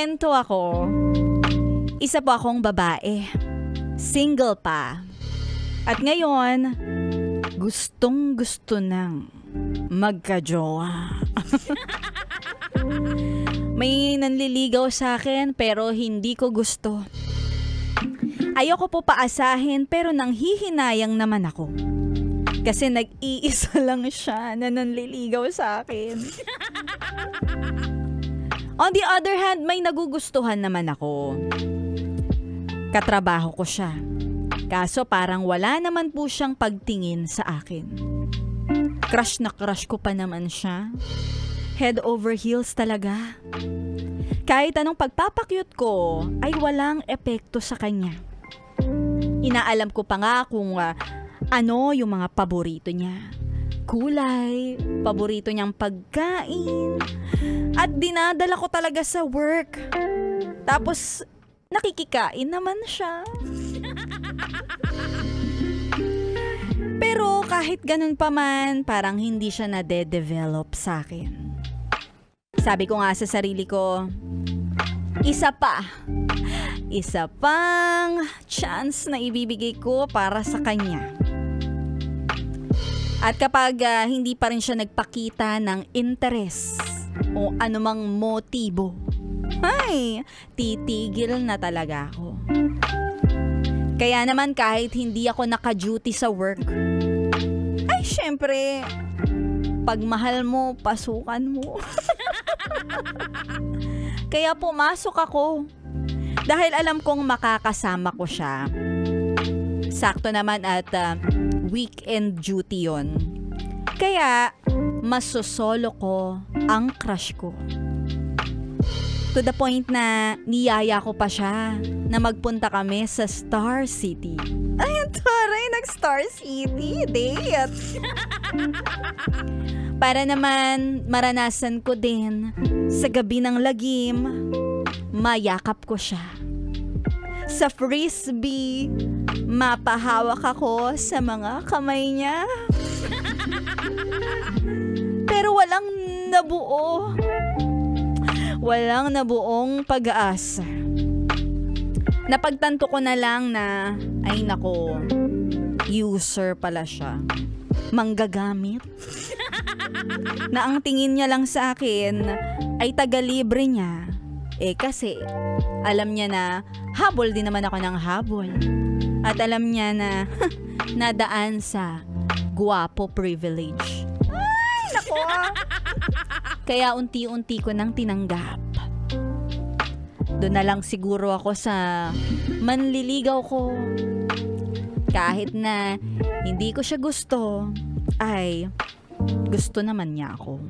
kwento ako. Isa po akong babae. Single pa. At ngayon, gustong gusto nang magka-jowa. May nanliligaw sa akin pero hindi ko gusto. Ayoko po paasahin pero nanghihinayang naman ako. Kasi nag-iisa lang siya na nanliligaw sa akin. On the other hand, may nagugustuhan naman ako. Katrabaho ko siya. Kaso parang wala naman po siyang pagtingin sa akin. Crush na crush ko pa naman siya. Head over heels talaga. Kahit anong pagpapakyut ko ay walang epekto sa kanya. Inaalam ko pa nga kung ano yung mga paborito niya. Kulay, paborito niyang pagkain. At dinadala ko talaga sa work. Tapos nakikikain naman siya. Pero kahit ganun pa man, parang hindi siya nade-develop sa akin. Sabi ko nga sa sarili ko, isa pang chance na ibibigay ko para sa kanya. At kapag hindi pa rin siya nagpakita ng interes o anumang motibo, ay, titigil na talaga ako. Kaya naman kahit hindi ako naka-duty sa work, ay syempre, pag mahal mo, pasukan mo. Kaya pumasok ako. Dahil alam kong makakasama ko siya. Sakto naman at weekend duty yon. Kaya masosolo ko ang crush ko. To the point na niyaya ko pa siya na magpunta kami sa Star City. Ay, taray, nag-Star City date. Para naman maranasan ko din sa gabi ng lagim, mayakap ko siya. Sa frisbee, mapahawak ako sa mga kamay niya. Pero walang nabuo. Walang nabuong pag-aasa. Napagtanto ko na lang na, ay nako, user pala siya. Manggagamit. Na ang tingin niya lang sa akin ay taga-libre niya. Kasi alam niya na habol din naman ako ng habol. At alam niya na nadaan sa guwapo privilege. Ay, nako. Kaya unti-unti ko nang tinanggap. Doon na lang siguro ako sa manliligaw ko. Kahit na hindi ko siya gusto, ay gusto naman niya ako.